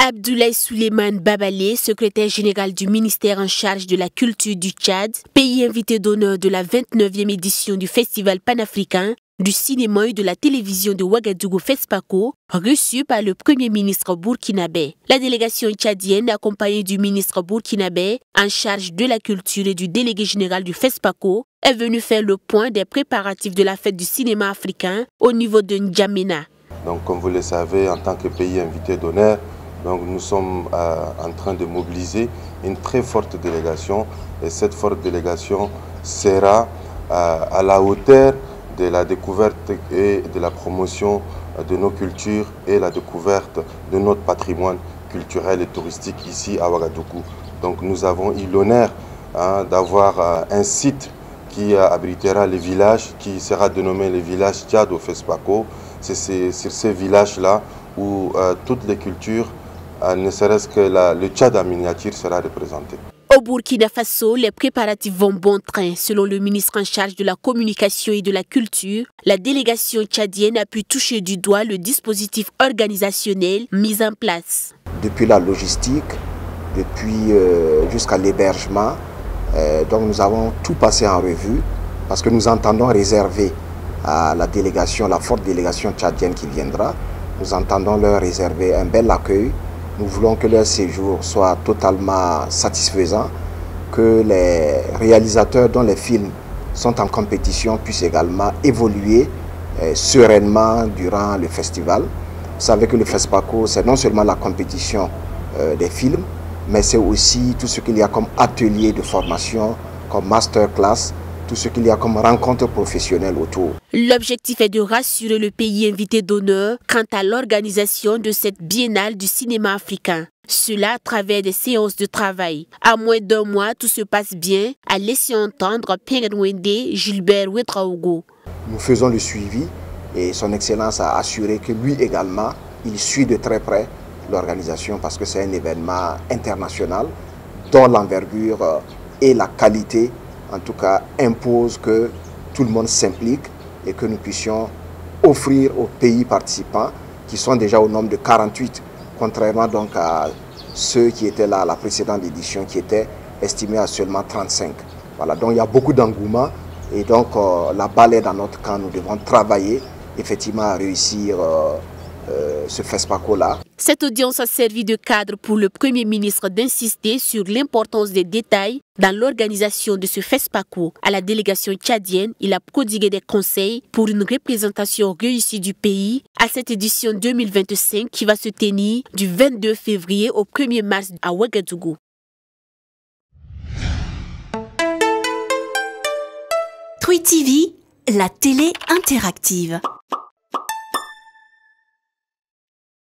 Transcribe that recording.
Abdoulaye Souleymane Babalé, secrétaire général du ministère en charge de la culture du Tchad, pays invité d'honneur de la 29e édition du Festival panafricain du cinéma et de la télévision de Ouagadougou FESPACO, reçu par le Premier ministre burkinabé. La délégation tchadienne, accompagnée du ministre burkinabé en charge de la culture et du délégué général du FESPACO, est venue faire le point des préparatifs de la fête du cinéma africain au niveau de N'Djamena. Donc, comme vous le savez, en tant que pays invité d'honneur, nous sommes en train de mobiliser une très forte délégation, et cette forte délégation sera à la hauteur de la découverte et de la promotion de nos cultures et la découverte de notre patrimoine culturel et touristique ici à Ouagadougou. Donc nous avons eu l'honneur d'avoir un site qui abritera les villages, qui sera dénommé le village Tchad au FESPACO. C'est sur ces villages-là où toutes les cultures, ne serait-ce que le Tchad en miniature, sera représenté. Au Burkina Faso, les préparatifs vont bon train. Selon le ministre en charge de la communication et de la culture, la délégation tchadienne a pu toucher du doigt le dispositif organisationnel mis en place. Depuis la logistique, depuis jusqu'à l'hébergement, donc nous avons tout passé en revue parce que nous entendons réserver à la délégation, la forte délégation tchadienne qui viendra, nous entendons leur réserver un bel accueil. Nous voulons que leur séjour soit totalement satisfaisant, que les réalisateurs dont les films sont en compétition puissent également évoluer sereinement durant le festival. Vous savez que le FESPACO, c'est non seulement la compétition des films, mais c'est aussi tout ce qu'il y a comme atelier de formation, comme masterclass, tout ce qu'il y a comme rencontre professionnelle autour. L'objectif est de rassurer le pays invité d'honneur quant à l'organisation de cette biennale du cinéma africain. Cela à travers des séances de travail. À moins d'un mois, tout se passe bien, a laissé entendre Pengenwende Gilbert Ouedraogo. Nous faisons le suivi et son Excellence a assuré que lui également, il suit de très près l'organisation parce que c'est un événement international dont l'envergure et la qualité en tout cas, impose que tout le monde s'implique et que nous puissions offrir aux pays participants, qui sont déjà au nombre de 48, contrairement donc à ceux qui étaient là à la précédente édition, qui étaient estimés à seulement 35. Voilà, donc il y a beaucoup d'engouement et donc la balle est dans notre camp. Nous devons travailler effectivement à réussir ce FESPACO-là. Cette audience a servi de cadre pour le Premier ministre d'insister sur l'importance des détails dans l'organisation de ce FESPACO. À la délégation tchadienne, il a prodigué des conseils pour une représentation réussie du pays à cette édition 2025 qui va se tenir du 22 février au 1er mars à Ouagadougou. Truy TV, la télé interactive.